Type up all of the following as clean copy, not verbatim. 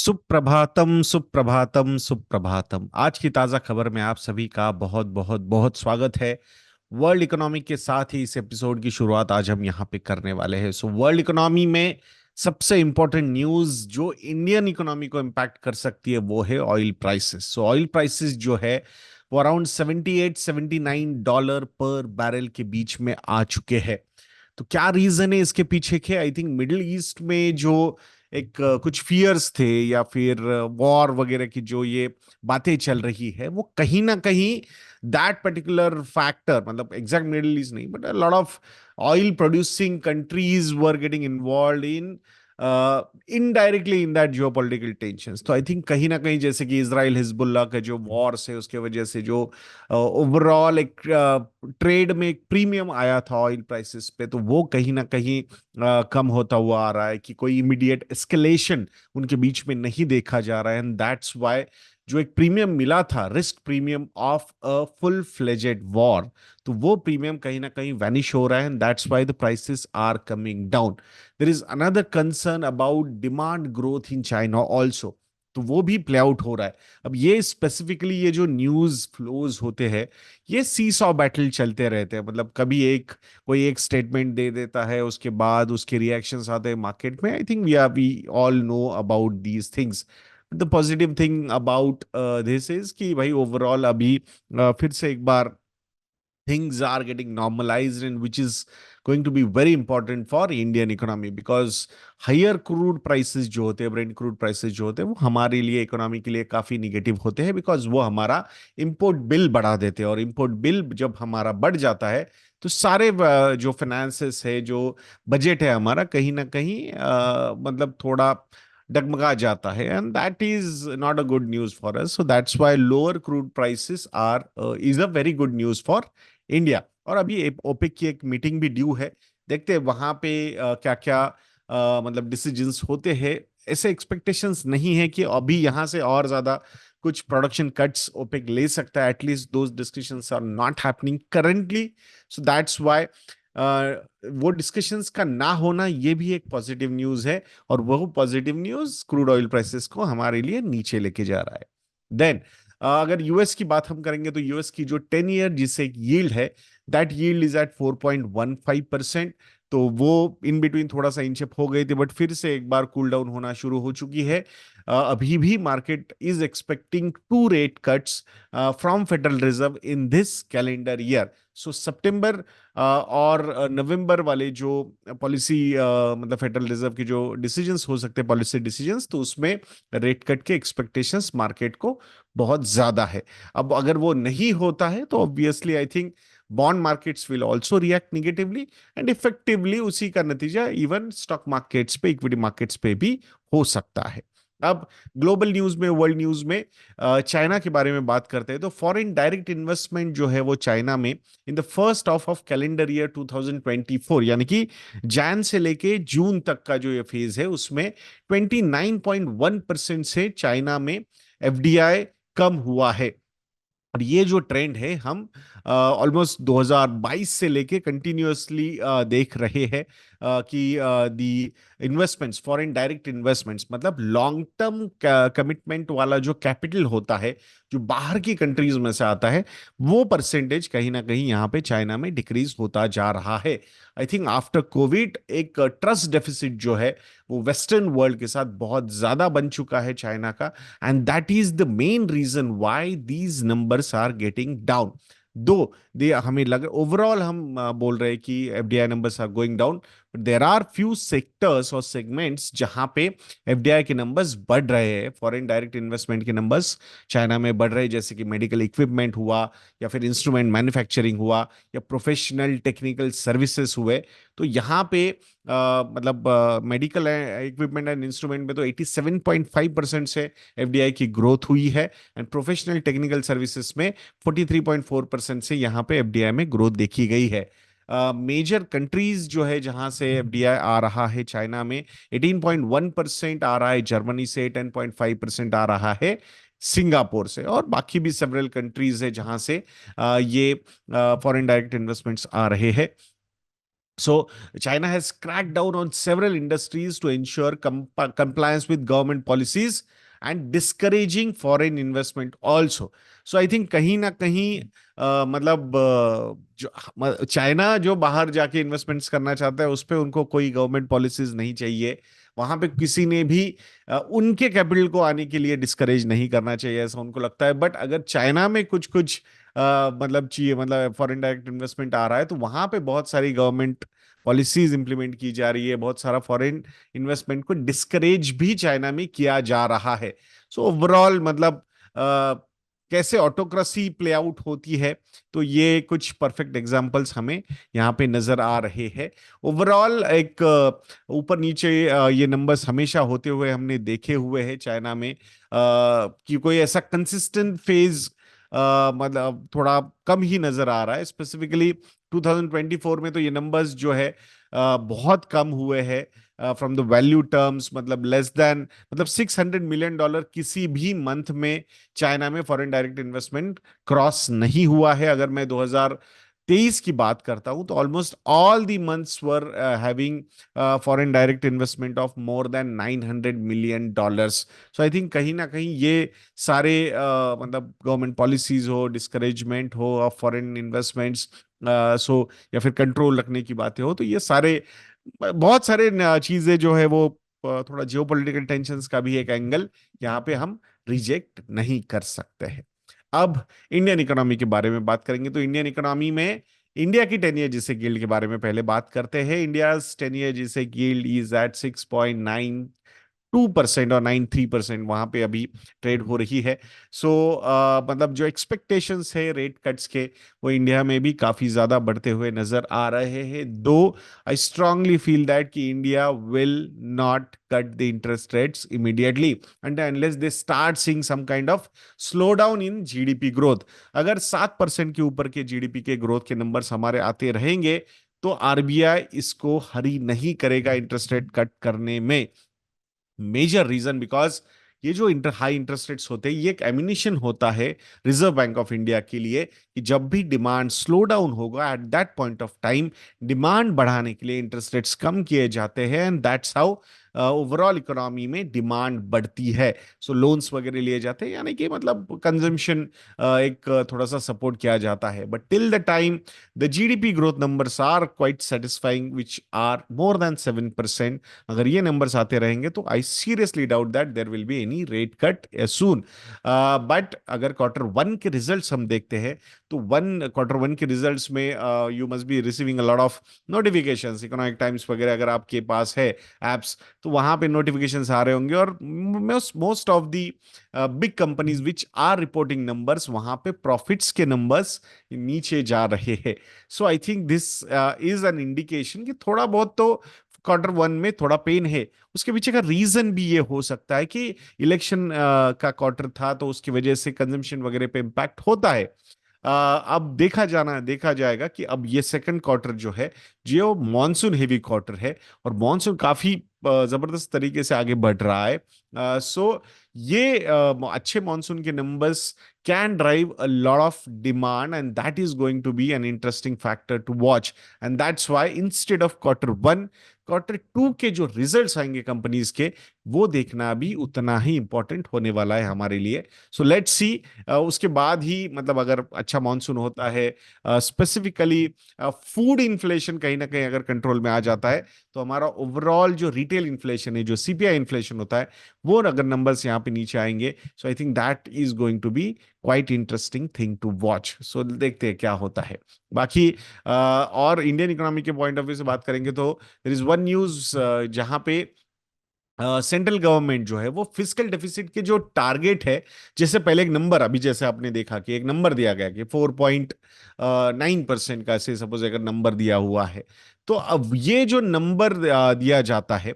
सुप्रभातम सुप्रभातम सुप्रभातम। आज की ताजा खबर में आप सभी का बहुत बहुत बहुत स्वागत है। वर्ल्ड इकोनॉमी के साथ ही इस एपिसोड की शुरुआत आज हम यहाँ पे करने वाले हैं। वर्ल्ड इकोनॉमी में सबसे इंपॉर्टेंट न्यूज जो इंडियन इकोनॉमी को इम्पैक्ट कर सकती है वो है ऑयल प्राइसेस। ऑयल प्राइसेस जो है वो अराउंड 78-79 डॉलर पर बैरल के बीच में आ चुके हैं। तो क्या रीजन है इसके पीछे के? आई थिंक मिडिल ईस्ट में जो एक कुछ फियर्स थे या फिर वॉर वगैरह की जो ये बातें चल रही है वो कहीं ना कहीं दैट पर्टिकुलर फैक्टर, मतलब एग्जैक्ट मिडिल ईस्ट नहीं but a lot of oil producing countries were getting involve in indirectly in that geopolitical tensions. तो आई थिंक कहीं ना कहीं जैसे कि इसराइल हिजबुल्लाह का जो वॉर्स है उसके वजह से जो ओवरऑल एक ट्रेड में एक प्रीमियम आया था ऑयल प्राइसेस पे, तो वो कहीं ना कहीं कम होता हुआ आ रहा है कि कोई इमीडिएट एस्केलेशन उनके बीच में नहीं देखा जा रहा है। एंड दैट्स व्हाई जो एक प्रीमियम मिला था, risk premium of a full fledged war, तो वो प्रीमियम कहीं ना कहीं वैनिश हो रहा है। And that's why the prices are coming down. There is another concern about demand growth in China also, तो वो भी प्ले आउट हो रहा है। अब ये स्पेसिफिकली ये जो न्यूज फ्लोज होते हैं ये सी सॉ बैटल चलते रहते हैं। मतलब कभी एक कोई एक स्टेटमेंट दे देता है, उसके बाद उसके रिएक्शंस आते हैं मार्केट में। I think we all know about these things. The positive thing about this is कि भाई ओवरऑल अभी फिर से एक बार things are getting normalized, and which is going to be very important for Indian economy because higher crude prices जो होते हैं, Brent crude prices जो होते हैं, वो हमारे लिए इकोनॉमी के लिए काफी निगेटिव होते हैं बिकॉज वो हमारा इंपोर्ट बिल बढ़ा देते हैं। और इंपोर्ट बिल जब हमारा बढ़ जाता है तो सारे जो फाइनेंसेस है, जो बजट है हमारा, कहीं ना कहीं मतलब थोड़ा डगमगा जाता है। And that is not a good news for us. So that's why lower crude prices are is a very good news for India. और अभी ओपेक की एक मीटिंग भी ड्यू है, देखते हैं वहां पे क्या क्या मतलब डिसीजंस होते हैं। ऐसे एक्सपेक्टेशंस नहीं है कि अभी यहां से और ज्यादा कुछ प्रोडक्शन कट्स ओपेक ले सकता है। At least those discussions are not happening currently. So that's why वो डिस्कशंस का ना होना ये भी एक पॉजिटिव न्यूज है। और वो positive news crude oil prices को हमारे लिए नीचे लेके जा रहा है। देन अगर यूएस की बात हम करेंगे तो यूएस की जो 10 ईयर जिसे यील्ड है, दैट यील्ड इज एट 4.15%। तो वो इन बिटवीन थोड़ा सा इंचअप हो गई थी बट फिर से एक बार कूल डाउन होना शुरू हो चुकी है। अभी भी market is expecting 2 rate cuts from Federal Reserve in this calendar year. So सितंबर और नवंबर वाले जो पॉलिसी मतलब फेडरल रिजर्व की जो डिसीजंस हो सकते हैं, पॉलिसी डिसीजंस, तो उसमें रेट कट के एक्सपेक्टेशंस मार्केट को बहुत ज्यादा है। अब अगर वो नहीं होता है तो obviously I think bond markets will also react negatively and effectively उसी का नतीजा इवन स्टॉक मार्केट्स पे, इक्विटी मार्केट्स पे भी हो सकता है। अब ग्लोबल न्यूज में, वर्ल्ड न्यूज में चाइना के बारे में बात करते हैं तो फॉरेन डायरेक्ट इन्वेस्टमेंट जो है वो चाइना में in the first half of calendar year 2024, यानी कि जैन से लेके जून तक का जो ये फेज है उसमें 29.1% से चाइना में एफडीआई कम हुआ है। और ये जो ट्रेंड है हम ऑलमोस्ट 2022 से लेके कंटिन्यूअसली देख रहे हैं कि दी इन्वेस्टमेंट्स, फॉरेन डायरेक्ट इन्वेस्टमेंट्स, मतलब लॉन्ग टर्म कमिटमेंट वाला जो कैपिटल होता है जो बाहर की कंट्रीज में से आता है, वो परसेंटेज कहीं ना कहीं यहाँ पे चाइना में डिक्रीज होता जा रहा है। आई थिंक आफ्टर कोविड एक ट्रस्ट डेफिसिट जो है वो वेस्टर्न वर्ल्ड के साथ बहुत ज्यादा बन चुका है चाइना का। And that is the main reason why these numbers are getting down. दो दे हमें लग ओवरऑल हम बोल रहे हैं कि FDI numbers are going down, but there are few sectors और सेगमेंट्स जहां पे एफडीआई के नंबर्स बढ़ रहे हैं, फॉरेन डायरेक्ट इन्वेस्टमेंट के नंबर्स चाइना में बढ़ रहे हैं, जैसे कि मेडिकल इक्विपमेंट हुआ, या फिर इंस्ट्रूमेंट मैन्युफैक्चरिंग हुआ, या प्रोफेशनल टेक्निकल सर्विसेज हुए। तो यहाँ पे मतलब मेडिकल इक्विपमेंट एंड इंस्ट्रूमेंट में तो 87.5% से एफडीआई की ग्रोथ हुई है। एंड प्रोफेशनल टेक्निकल सर्विसेज में 43.4% से यहाँ पे एफडीआई में ग्रोथ देखी गई है। मेजर कंट्रीज जो है जहां से एफडीआई आ रहा है चाइना में, 18.1% आ रहा है जर्मनी से, 10.5% आ रहा है सिंगापुर से, और बाकी भी सेवरल कंट्रीज है जहां से ये फॉरेन डायरेक्ट इन्वेस्टमेंट्स आ रहे हैं। So China has cracked down on several industries to ensure compliance with government policies and discouraging foreign investment also. So I think कहीं ना कहीं मतलब जो चाइना जो बाहर जाके इन्वेस्टमेंट्स करना चाहता है उस पे उनको कोई गवर्नमेंट पॉलिसीज नहीं चाहिए। वहां पे किसी ने भी उनके कैपिटल को आने के लिए डिस्करेज नहीं करना चाहिए ऐसा उनको लगता है। बट अगर चाइना में कुछ कुछ मतलब चाहिए, मतलब फॉरेन डायरेक्ट इन्वेस्टमेंट आ रहा है तो वहां पे बहुत सारी गवर्नमेंट पॉलिसीज इंप्लीमेंट की जा रही है, बहुत सारा फॉरेन इन्वेस्टमेंट को डिस्करेज भी चाइना में किया जा रहा है। सो ओवरऑल मतलब कैसे ऑटोक्रेसी प्ले आउट होती है, तो ये कुछ परफेक्ट एग्जांपल्स हमें यहाँ पे नजर आ रहे हैं। ओवरऑल एक ऊपर नीचे ये नंबर्स हमेशा होते हुए हमने देखे हुए हैं चाइना में, कि कोई ऐसा कंसिस्टेंट फेज मतलब थोड़ा कम ही नजर आ रहा है। स्पेसिफिकली 2024 में तो ये नंबर्स जो है बहुत कम हुए हैं फ्रॉम द वैल्यू टर्म्स, मतलब लेस देन, मतलब $600 मिलियन किसी भी मंथ में चाइना में फॉरेन डायरेक्ट इन्वेस्टमेंट क्रॉस नहीं हुआ है। अगर मैं 2023 की बात करता हूं तो almost all the months were having foreign direct investment of more than $900 million. So I think कहीं ना कहीं ये सारे मतलब गवर्नमेंट पॉलिसीज हो, डिस्करेजमेंट हो ऑफ फॉरेन इन्वेस्टमेंट्स, सो या फिर कंट्रोल रखने की बातें हो, तो ये सारे बहुत सारे चीजें जो है वो थोड़ा जियोपॉलिटिकल टेंशंस का भी एक एंगल यहाँ पे हम रिजेक्ट नहीं कर सकते हैं। अब इंडियन इकोनॉमी के बारे में बात करेंगे तो इंडियन इकोनॉमी में इंडिया की 10 ईयर जिसे यील्ड के बारे में पहले बात करते हैं। इंडिया 10 ईयर जिसे यील्ड इज एट 6.92% और 93% वहां पे अभी ट्रेड हो रही है। सो मतलब जो एक्सपेक्टेशंस है रेट कट्स के, वो इंडिया में भी काफी ज्यादा बढ़ते हुए नजर आ रहे हैं। दो आई स्ट्रांगली फील दैट कि India will not cut the interest rates immediately and unless they start seeing some kind of slow down in GDP growth. अगर 7% के ऊपर के जीडीपी के ग्रोथ के नंबर्स हमारे आते रहेंगे तो आरबीआई इसको हरी नहीं करेगा इंटरेस्ट रेट कट करने में। मेजर रीजन बिकॉज ये जो हाई इंटरेस्ट रेट्स होते हैं ये एक एमिनिशन होता है रिजर्व बैंक ऑफ इंडिया के लिए कि जब भी डिमांड स्लो डाउन होगा at that point of time demand बढ़ाने के लिए इंटरेस्ट रेट्स कम किए जाते हैं and that's how overall economy में डिमांड बढ़ती है। सो लोन्स वगैरह लिए जाते हैं, यानी कि मतलब कंजम्पशन एक थोड़ा सा सपोर्ट किया जाता है। But till the time the GDP growth numbers are quite satisfying which are more than 7%, अगर ये नंबर्स आते रहेंगे तो I seriously doubt that there will be any rate cut soon. But अगर क्वार्टर वन के रिजल्ट्स हम देखते हैं तो क्वार्टर वन के रिजल्ट्स में you must be receiving a lot of notifications. Economic Times वगैरह अगर आपके पास है एप्स तो वहां पे नोटिफिकेशंस आ रहे होंगे और most of the big companies which are reporting numbers वहां पे प्रॉफिट्स के नंबर्स नीचे जा रहे हैं। So I think this is an indication कि थोड़ा बहुत तो क्वार्टर वन में थोड़ा पेन है। उसके पीछे का रीजन भी ये हो सकता है कि इलेक्शन का क्वार्टर था तो उसकी वजह से कंजम्पशन वगैरह पे इम्पैक्ट होता है। अब देखा जाएगा कि अब ये सेकंड क्वार्टर जो है जो मॉनसून हेवी क्वार्टर है और मॉनसून काफी जबरदस्त तरीके से आगे बढ़ रहा है। सो ये अच्छे मॉनसून के numbers can drive a lot of demand and that is going to be an interesting factor to watch, and that's why instead of quarter one, quarter two के जो रिजल्ट्स आएंगे कंपनीज के वो देखना भी उतना ही इंपॉर्टेंट होने वाला है हमारे लिए। सो लेट्स सी उसके बाद ही मतलब अगर अच्छा मॉनसून होता है, स्पेसिफिकली फूड इन्फ्लेशन कहीं ना कहीं अगर कंट्रोल में आ जाता है तो हमारा ओवरऑल जो रिटेल इन्फ्लेशन है, जो सीपीआई इन्फ्लेशन होता है, वो अगर नंबर्स यहाँ पे नीचे आएंगे so I think that is going to be quite interesting thing to watch. सो देखते हैं क्या होता है। बाकी और इंडियन इकोनॉमी के पॉइंट ऑफ व्यू से बात करेंगे तो देयर इज वन न्यूज जहां पे सेंट्रल गवर्नमेंट जो है वो फिस्कल डेफिसिट के जो टारगेट है, जैसे पहले एक नंबर, अभी जैसे आपने देखा कि एक नंबर दिया गया कि 4.9% का, ऐसे सपोज अगर नंबर दिया हुआ है तो अब ये जो नंबर दिया जाता है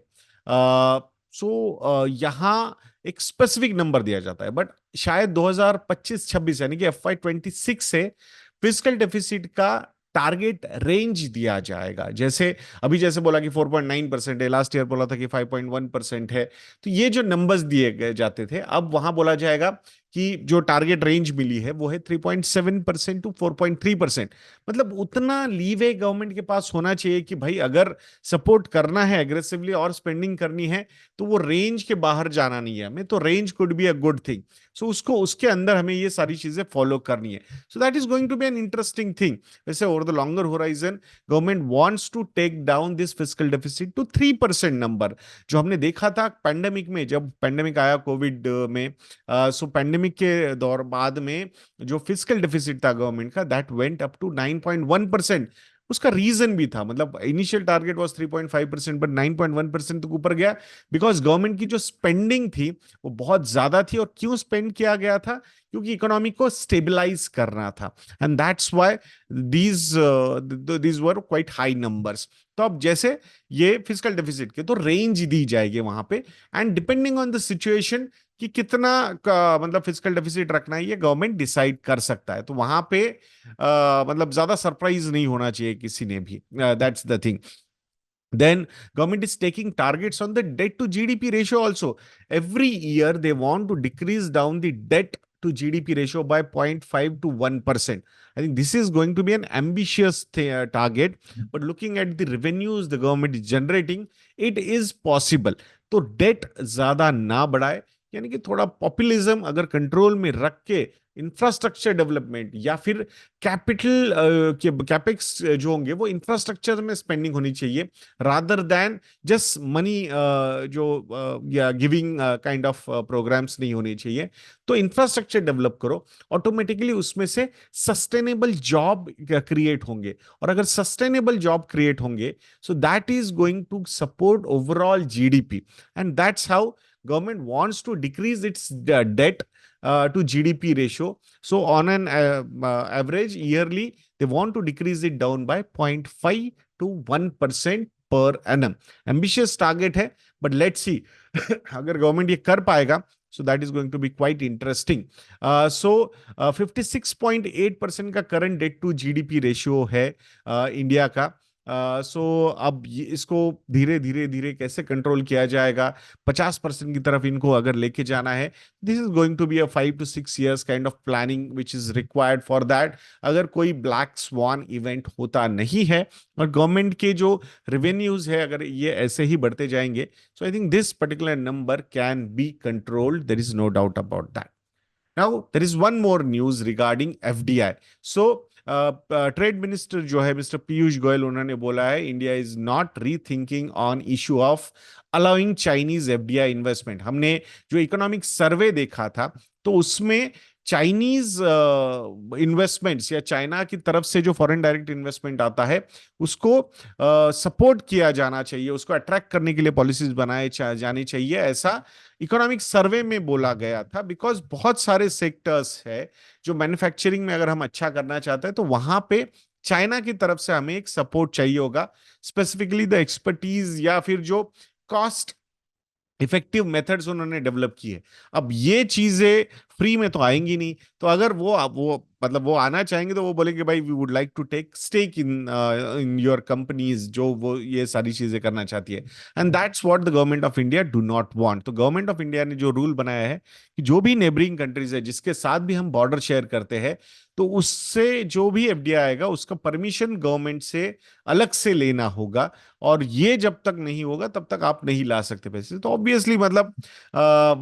यहाँ एक स्पेसिफिक नंबर दिया जाता है बट शायद 2025-26 यानी कि FY26 से फिस्कल डेफिसिट का टारगेट रेंज दिया जाएगा। जैसे अभी जैसे बोला कि 4.9% है, लास्ट ईयर बोला था कि 5.1% है, तो ये जो नंबर्स दिए गए जाते थे अब वहां बोला जाएगा कि जो टारगेट रेंज मिली है वो है 3.7% टू 4.3%। मतलब उतना लीवे गवर्नमेंट के पास होना चाहिए कि भाई अगर सपोर्ट करना है एग्रेसिवली और स्पेंडिंग करनी है तो वो रेंज के बाहर जाना नहीं है हमें, तो range could be a good thing. So उसको उसके अंदर हमें ये सारी चीजें फॉलो करनी है। So that is going to be an interesting thing. वैसे over the longer horizon government wants to take down this fiscal deficit to 3% number, जो हमने देखा था पैंडेमिक में, जब पैंडेमिक आया कोविड में। सो पैंडेमिक के दौर बाद में जो फिस्कल डेफिसिट था गवर्नमेंट का, दैट वेंट अप टू 9.1%। उसका रीजन भी था, मतलब इनिशियल टारगेट वाज 3.5% बट 9.1% तक ऊपर गया, बिकॉज गवर्नमेंट की जो स्पेंडिंग थी वो बहुत ज्यादा थी। और क्यों स्पेंड किया गया था? क्योंकि इकोनॉमी को स्टेबलाइज करना था, and that's why these these were quite high numbers. तो अब जैसे ये फिजिकल डेफिसिट के तो रेंज दी जाएगी वहां पे, and depending on the situation कि कितना का मतलब फिजिकल डेफिसिट रखना है ये गवर्नमेंट डिसाइड कर सकता है। तो वहां पे मतलब ज्यादा सरप्राइज नहीं होना चाहिए किसी ने भी, that's the thing. Then government is taking targets on the debt to GDP ratio also. Every year they want to decrease down the debt to GDP ratio by 0.5 to 1%. I think this is going to be an ambitious target, but looking at the revenues the government is generating, it is possible. तो date ज्यादा ना बढ़ाए, यानी कि थोड़ा populism अगर control में रख के इंफ्रास्ट्रक्चर डेवलपमेंट या फिर कैपिटल कैपेक्स जो होंगे वो इंफ्रास्ट्रक्चर में स्पेंडिंग होनी चाहिए, रादर देन जस्ट मनी जो या गिविंग काइंड ऑफ प्रोग्राम्स नहीं होने चाहिए। तो इंफ्रास्ट्रक्चर डेवलप करो, ऑटोमेटिकली उसमें से सस्टेनेबल जॉब क्रिएट होंगे, और अगर सस्टेनेबल जॉब क्रिएट होंगे so that is going to support overall GDP, and that's how government wants to decrease its debt to GDP ratio. So on an average yearly, they want to decrease it down by 0.5 to 1% per annum. Ambitious target है, but let's see अगर government ये कर पाएगा so that is going to be quite interesting. So 56.8% का current debt to GDP ratio है India का। So अब इसको धीरे धीरे धीरे कैसे कंट्रोल किया जाएगा, 50% की तरफ इनको अगर लेके जाना है, this is going to be a 5 to 6 years kind of planning which is required for that. अगर कोई ब्लैक स्वान इवेंट होता नहीं है और गवर्नमेंट के जो रेवेन्यूज है अगर ये ऐसे ही बढ़ते जाएंगे, so I think this particular number can be controlled, there is no doubt about that. Now, there is one more news regarding FDI. So, trade minister जो है मिस्टर पीयूष गोयल, उन्होंने बोला है India is not rethinking on issue of allowing Chinese FDI investment. हमने जो economic survey देखा था तो उसमें चाइनीज इन्वेस्टमेंट्स या चाइना की तरफ से जो फॉरेन डायरेक्ट इन्वेस्टमेंट आता है उसको सपोर्ट किया जाना चाहिए, उसको अट्रैक्ट करने के लिए पॉलिसीज बनाए जानी चाहिए, ऐसा इकोनॉमिक सर्वे में बोला गया था। बिकॉज बहुत सारे सेक्टर्स है जो मैन्युफैक्चरिंग में अगर हम अच्छा करना चाहते हैं तो वहां पे चाइना की तरफ से हमें एक सपोर्ट चाहिए होगा, स्पेसिफिकली द एक्सपर्टीज या फिर जो कॉस्ट इफेक्टिव मेथड्स उन्होंने डेवलप किए। अब ये चीजें फ्री में तो आएंगी नहीं, तो अगर वो मतलब वो आना चाहेंगे तो वो बोलेंगे भाई we would like to take stake in your companies, जो वो ये सारी चीजें करना चाहती है, and that's what the government of India do not want. तो गवर्नमेंट ऑफ इंडिया ने जो रूल बनाया है कि जो भी नेबरिंग कंट्रीज है जिसके साथ भी हम बॉर्डर शेयर करते हैं, तो उससे जो भी एफडीआई आएगा उसका परमिशन गवर्नमेंट से अलग से लेना होगा, और ये जब तक नहीं होगा तब तक आप नहीं ला सकते पैसे। तो ऑब्वियसली मतलब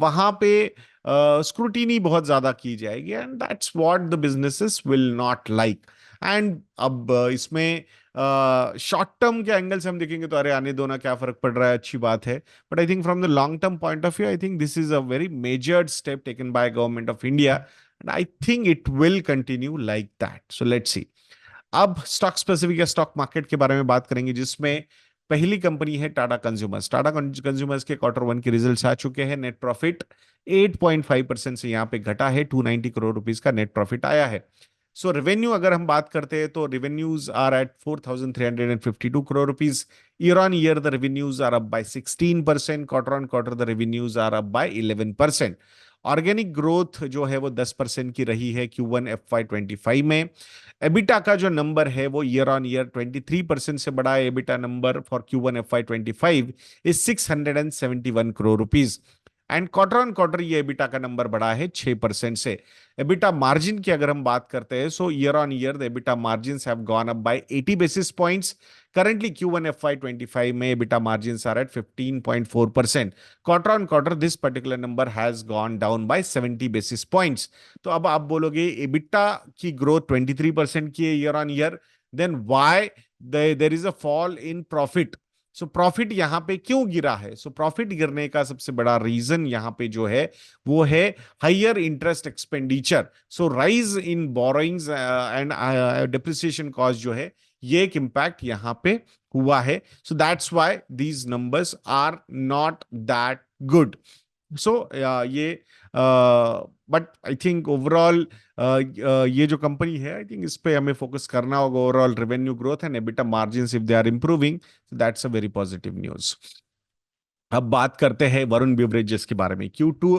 वहां पे स्क्रूटिनी बहुत ज्यादा की जाएगी, and that's what the businesses will not like. And अब इसमें शॉर्ट टर्म के एंगल से हम देखेंगे तो अरे आने दो ना, क्या फर्क पड़ रहा है, अच्छी बात है। But I think from the long term point of view I think this is a very measured step taken by government of India, and I think it will continue like that. So let's see. अब stock specific या stock market के बारे में बात करेंगे, जिसमें पहली company है टाटा कंज्यूमर्स। टाटा कंज्यूमर्स के क्वार्टर 1 के रिजल्ट्स आ चुके हैं। नेट प्रॉफिट 8.5% से यहाँ पे घटा है, 290 करोड़ रुपीस का नेट प्रॉफिट आया है। सो रेवेन्यू अगर हम बात करते हैं तो revenues are at 4,352 crore rupees. Year on year the revenues are up by 16%, quarter on quarter the revenues are up by 11%। Organic growth जो है वो 10% की रही है Q1 FY25 में। एबिटा का जो नंबर है वो ईयर ऑन ईयर 23% से बढ़ा है। EBITDA number for Q1 FY25 is 671 crore rupees. And quarter on quarter ये एबिटा का नंबर बढ़ा है 6% से। एबिटा मार्जिन की अगर हम बात करते हैं, so year on year the EBITDA margins have gone up by 80 basis points। Currently Q1 FY25 में EBITDA margins are at 15.4%। Quarter on quarter this particular number has gone down by 70 basis points। तो अब आप बोलोगे EBITDA की growth 23% की है year on year, then why there is a fall in profit. So profit यहां पे क्यों गिरा है? सो प्रॉफिट गिरने का सबसे बड़ा रीजन यहां पे जो है वो है higher interest expenditure. So rise in borrowings and depreciation cost जो है, ये एक इम्पैक्ट यहां पे हुआ है। So that's why these numbers are not that good. So ये बट आई थिंक ओवरऑल ये जो कंपनी है, आई थिंक इस पे हमें फोकस करना होगा। Overall revenue growth and EBITDA margins if they are improving, that's a very positive news. अब बात करते हैं वरुण बेवरेजेस के बारे में। Q2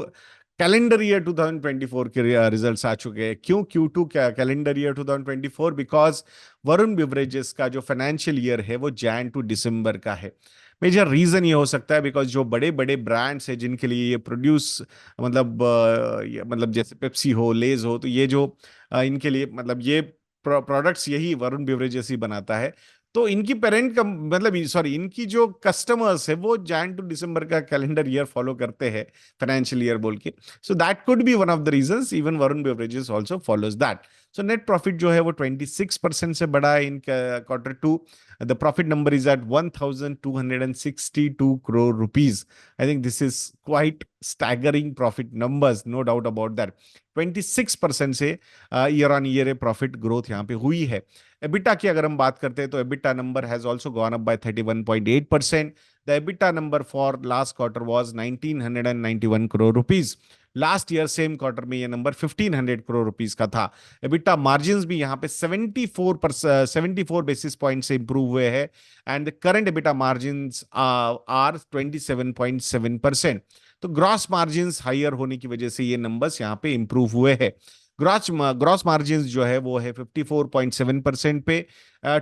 कैलेंडर ईयर 2024 के रिजल्ट्स आ चुके हैं। क्यों Q2 calendar year 2024? Because Varun beverages का जो फाइनेंशियल ईयर है वो जैन टू दिसंबर का है। मेजर रीजन ये हो सकता है बिकॉज जो बड़े बड़े ब्रांड्स है जिनके लिए ये प्रोड्यूस, मतलब मतलब जैसे पेप्सी हो, लेज हो, तो ये जो इनके लिए मतलब ये प्रोडक्ट्स यही वरुण बेवरेजेस ही बनाता है। तो इनकी पेरेंट का मतलब सॉरी इनकी जो कस्टमर्स है वो जैन टू दिसंबर का कैलेंडर ईयर फॉलो करते हैं, फाइनेंशियल ईयर बोल के। So that could be one of the reasons. Even Varun Beverages also follows that. So net profit जो है वो 26% से बढ़ा है in Q2। The profit number is at 1262 crore rupees। I think this is quite staggering profit numbers, no doubt about that. 26% से year on year profit growth यहाँ पे हुई है। एबिटा की अगर हम बात करते हैं तो EBITDA number has also gone up bye 31.8%। The EBITDA number for last quarter was 1991 crore rupees। Last year same quarter में ये नंबर 1500 crore rupees का था। एबिटा मार्जिन्स भी यहाँ पे 74 बेसिस पॉइंट से इंप्रूव हुए हैं and the current EBITDA margins are 27.7%। तो ग्रॉस मार्जिन्स हायर होने की वजह से ये नंबर्स यहाँ पे इंप्रूव हुए हैं। ग्रॉस मार्जिन्स जो है वो है 54.7% पे।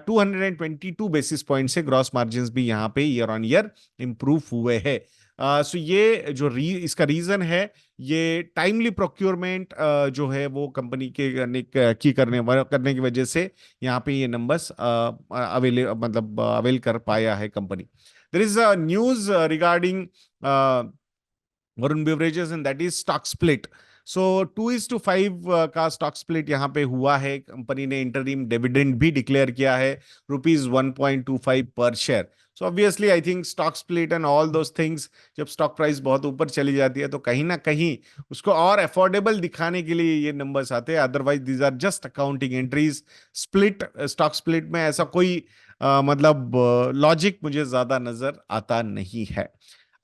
222 बेसिस पॉइंट से ग्रॉस मार्जिन्स भी यहाँ पे ईयर ऑन ईयर इंप्रूव हुए हैं। सो ये जो इसका रीजन है, ये टाइमली प्रोक्योरमेंट जो है वो कंपनी के करने की वजह से यहाँ पे ये नंबर्स अवेल कर पाया है company. There is a news regarding Varun beverages and that is stock split. So 2:5 का स्टॉक स्प्लिट यहाँ पे हुआ है। कंपनी ने इंटरिम डिविडेंड भी डिक्लेयर किया है, ₹1.25 पर share. So obviously I think stock split and all those things, जब स्टॉक प्राइस बहुत ऊपर चली जाती है तो कहीं ना कहीं उसको और अफोर्डेबल दिखाने के लिए ये नंबर्स आते हैं। Otherwise these are just accounting entries. Stock split में ऐसा कोई मतलब लॉजिक मुझे ज्यादा नजर आता नहीं है।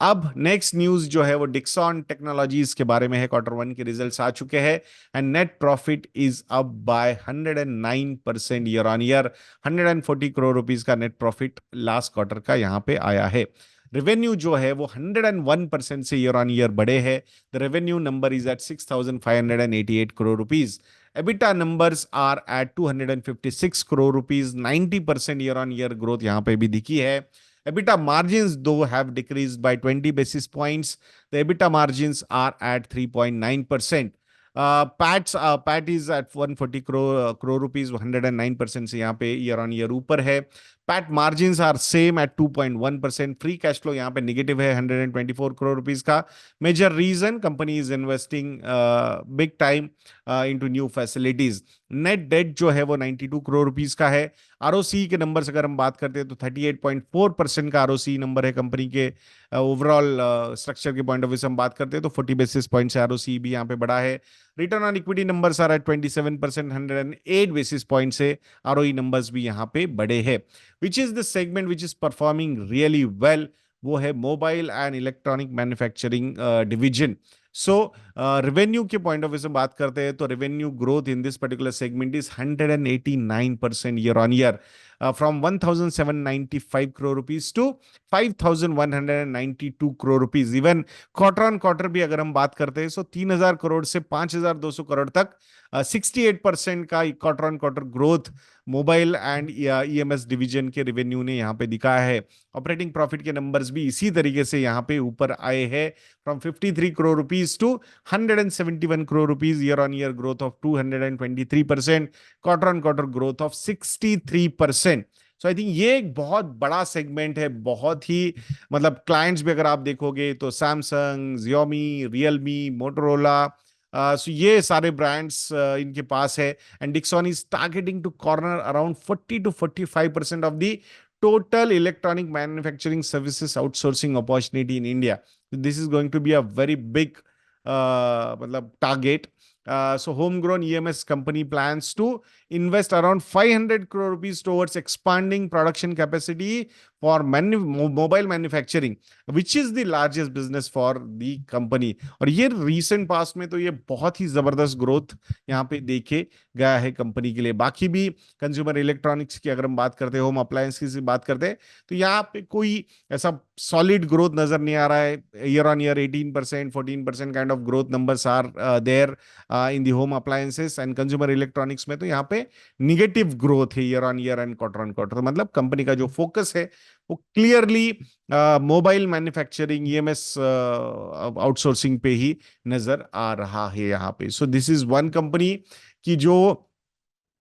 अब नेक्स्ट न्यूज जो है वो डिक्सॉन टेक्नोलॉजीज के बारे में है। Q1 के रिजल्ट्स आ चुके हैं and net profit is up by 109% year on year. 140 crore rupees का नेट प्रॉफिट लास्ट क्वार्टर का यहाँ पे आया है। रेवेन्यू जो है वो 101% से ईयर ऑन ईयर बढ़े हैं। The revenue number is at 6,588 crore rupees। EBITDA numbers are at 256 crore rupees। 90% year on year growth यहाँ पे भी दिखी है। EBITDA margins though have decreased by 20 basis points. The EBITDA margins are at 3.9%. PAT is at 140 crore rupees, 109% से यहाँ पे year on year ऊपर है। PAT margins are same at 2.1%। Free cash flow यहाँ पे नेगेटिव है 124 crore रुपीस का। Major reason company is investing big time into new facilities. Net debt जो है वो 92 crore रुपीस का है। आरओसी के नंबर अगर हम बात करते हैं तो 38.4% का आरओसी नंबर है कंपनी के। ओवरऑल स्ट्रक्चर के पॉइंट ऑफ व्यू से हम बात करते हैं तो 40 बेसिस पॉइंट से आरओसी भी यहाँ पे बढ़ा है। Return on equity numbers are at 27%। 108 basis point से आरओई नंबर्स भी यहाँ पे बढ़े हैं। Which is the segment which is performing really well, वो है mobile and electronic manufacturing division. So revenue के पॉइंट ऑफ व्यू से बात करते हैं तो revenue growth in this particular segment is 189% year on year. from 1795 crore rupees to 5192 crore rupees. Even quarter on quarter भी अगर हम बात करते हैं तो 3000 करोड़ से 5200 करोड़ तक 68% का quarter on quarter growth mobile and EMS division के रेवेन्यू ने यहाँ पे दिखाया है। ऑपरेटिंग प्रॉफिट के नंबर्स भी इसी तरीके से यहाँ पे ऊपर आए हैं, from 53 crore rupees to 171 crore rupees, year on year growth of 223%, quarter on quarter growth of 63%। So I think ये एक बहुत बड़ा सेगमेंट है, बहुत ही मतलब क्लाइंट्स भी अगर आप देखोगे तो Samsung, Xiaomi, Realme, Motorola, so ये सारे ब्रांड्स इनके पास है। And Dixon is targeting to corner around 40 to 45% ऑफ द total electronic manufacturing services outsourcing opportunity in India. This is going to be a very big matlab target. So homegrown EMS company plans to invest around 500 crore rupees towards expanding production capacity for mobile manufacturing, which is the largest business for the company. और ये recent past में तो ये बहुत ही जबरदस्त growth यहाँ पे देखे गया है कंपनी के लिए। बाकी भी कंज्यूमर इलेक्ट्रॉनिक्स की अगर हम बात करते हैं, होम अप्लायंस की बात करते हैं, तो यहाँ पे कोई ऐसा सॉलिड ग्रोथ नजर नहीं आ रहा है। Year on year 18%, 14% kind of growth numbers are there in the home appliances and consumer electronics में तो यहाँ पे निगेटिव ग्रोथ है year on year and quarter on quarter. मतलब कंपनी का जो फोकस है वो clearly mobile manufacturing EMS outsourcing पे ही नजर आ रहा है यहाँ पे। So this is one company की जो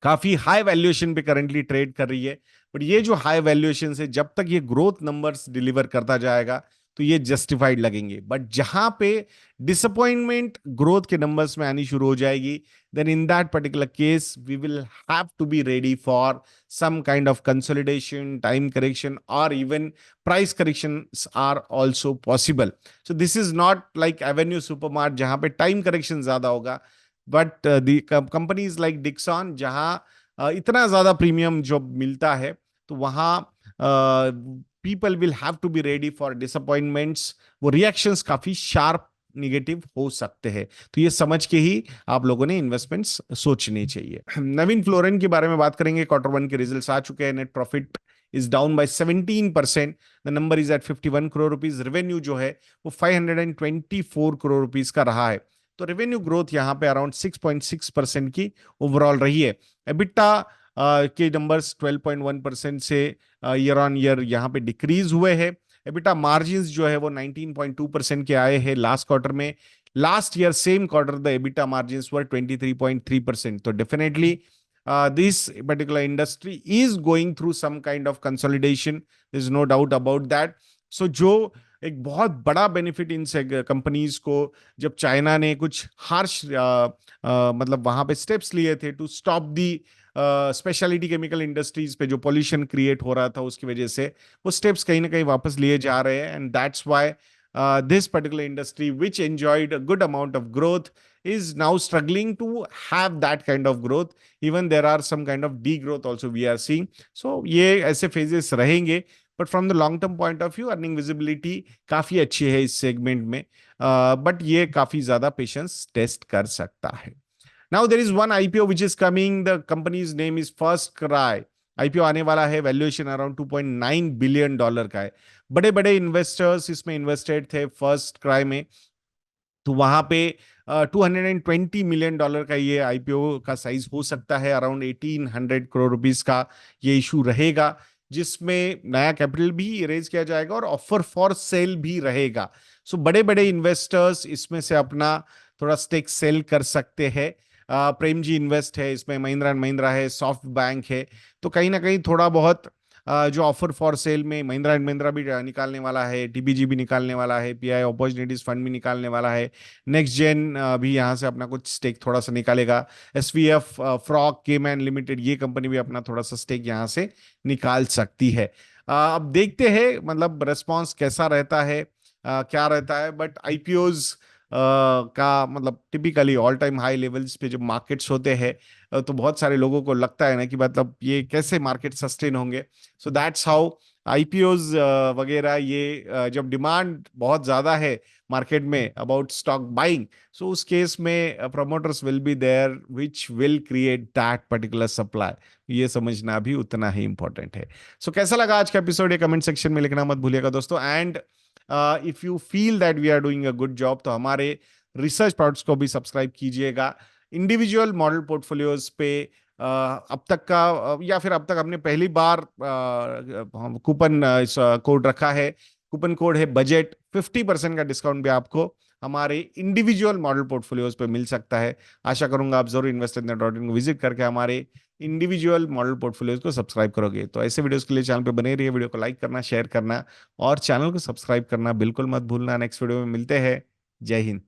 काफी हाई वैल्यूएशन पे करंटली ट्रेड कर रही है। बट ये जो हाई वैल्यूएशन से जब तक ये ग्रोथ नंबर्स डिलीवर करता जाएगा तो ये जस्टिफाइड लगेंगे। बट जहां पे डिसअपॉइंटमेंट ग्रोथ के नंबर्स में आनी शुरू हो जाएगी, then in that particular case we will have to be ready for some kind of consolidation, time correction, or even price corrections are also possible. So this is not like Avenue Supermart जहां पे time correction ज्यादा होगा, but the companies like Dixon जहां इतना ज्यादा premium जब मिलता है तो वहां people will have to be ready for disappointments. वो रिएक्शंस काफी शार्प निगेटिव हो सकते हैं, तो ये समझ के ही आप लोगों ने इन्वेस्टमेंट्स सोचने चाहिए। नवीन फ्लोरेन के बारे में बात करेंगे। क्वार्टर वन के रिजल्ट्स आ चुके हैं। Net profit is down by 17%, the number is at 51 crore rupees. Revenue जो है वो 524 करोड़ रुपीज का रहा है। तो रेवेन्यू ग्रोथ यहाँ पे अराउंड 6.6% की ओवरऑल रही है। एबिटा के नंबर्स 12.1% से ईयर ऑन ईयर यहाँ पे डिक्रीज हुए हैं। एबिटा मार्जिन्स जो है वो 19.2% के आए हैं लास्ट क्वार्टर में। Last year same quarter the EBITDA margins were 23.3%। तो definitely this particular industry is going through some kind of consolidation. There's no doubt about that. So जो एक बहुत बड़ा बेनिफिट इन कंपनीज को जब चाइना ने कुछ हार्श मतलब वहां पे स्टेप्स लिए थे to stop the speciality chemical industries पे जो पॉल्यूशन क्रिएट हो रहा था उसकी वजह से, वो स्टेप्स कहीं ना कहीं वापस लिए जा रहे हैं। And that's why this particular industry which enjoyed a good amount of growth is now struggling to have that kind of growth. Even there are some kind of degrowth also we are seeing. So ये ऐसे phases रहेंगे, but from the long term point of view earning visibility काफी अच्छी है इस segment में, but ये काफी ज्यादा पेशेंस टेस्ट कर सकता है। Now there is one IPO which is coming. The company's name is First Cry. IPO आने वाला है। वैल्यूएशन अराउंड $2.9 बिलियन का है। बड़े बड़े इन्वेस्टर्स इसमें इन्वेस्टेड थे फर्स्ट क्राई में, तो वहां पे $220 मिलियन का ये आईपीओ का साइज हो सकता है। अराउंड 1800 करोड़ रुपीस का ये इशू रहेगा, जिसमें नया कैपिटल भी रेज किया जाएगा और ऑफर फॉर सेल भी रहेगा। सो बड़े बड़े इन्वेस्टर्स इसमें से अपना थोड़ा स्टेक सेल कर सकते हैं। प्रेम जी इन्वेस्ट है इसमें, महिंद्रा एंड महिंद्रा है, सॉफ्ट बैंक है। तो कहीं ना कहीं थोड़ा बहुत जो ऑफर फॉर सेल में महिंद्रा एंड महिंद्रा भी निकालने वाला है, टीपीजी भी निकालने वाला है, पीआई अपॉर्चुनिटीज फंड भी निकालने वाला है, नेक्स्ट जेन भी यहाँ से अपना कुछ स्टेक थोड़ा सा निकालेगा, एसवीएफ, फ्रॉक, केमैन लिमिटेड, ये कंपनी भी अपना थोड़ा सा स्टेक यहाँ से निकाल सकती है। अब देखते हैं मतलब रेस्पॉन्स कैसा रहता है, क्या रहता है। बट आईपीओज का मतलब typically all time high levels पे जब मार्केट्स होते हैं तो बहुत सारे लोगों को लगता है ना कि मतलब ये कैसे मार्केट सस्टेन होंगे। सो दैट्स हाउ आईपीओज वगैरह, ये जब डिमांड बहुत ज्यादा है मार्केट में अबाउट स्टॉक बाइंग, सो उस केस में promoters will be there which will create that particular supply. ये समझना भी उतना ही इंपॉर्टेंट है। सो कैसा लगा आज का एपिसोड, ये कमेंट सेक्शन में लिखना मत भूलिएगा दोस्तों। And if you feel that we are doing a good job, तो हमारे रिसर्च प्रोडक्ट्स को भी सब्सक्राइब कीजिएगा। इंडिविजुअल मॉडल पोर्टफोलियोज पे अब तक का या फिर अब तक हमने पहली बार कूपन कोड रखा है। कूपन कोड है बजट। 50% का डिस्काउंट भी आपको हमारे इंडिविजुअल मॉडल पोर्टफोलियोज पे मिल सकता है। आशा करूंगा आप जरूर इन्वेस्टरनेट.इन को विजिट करके हमारे इंडिविजुअल मॉडल पोर्टफोलियोज को सब्सक्राइब करोगे। तो ऐसे वीडियोस के लिए चैनल पे बने रहिए, वीडियो को लाइक करना, शेयर करना और चैनल को सब्सक्राइब करना बिल्कुल मत भूलना। नेक्स्ट वीडियो में मिलते हैं। जय हिंद।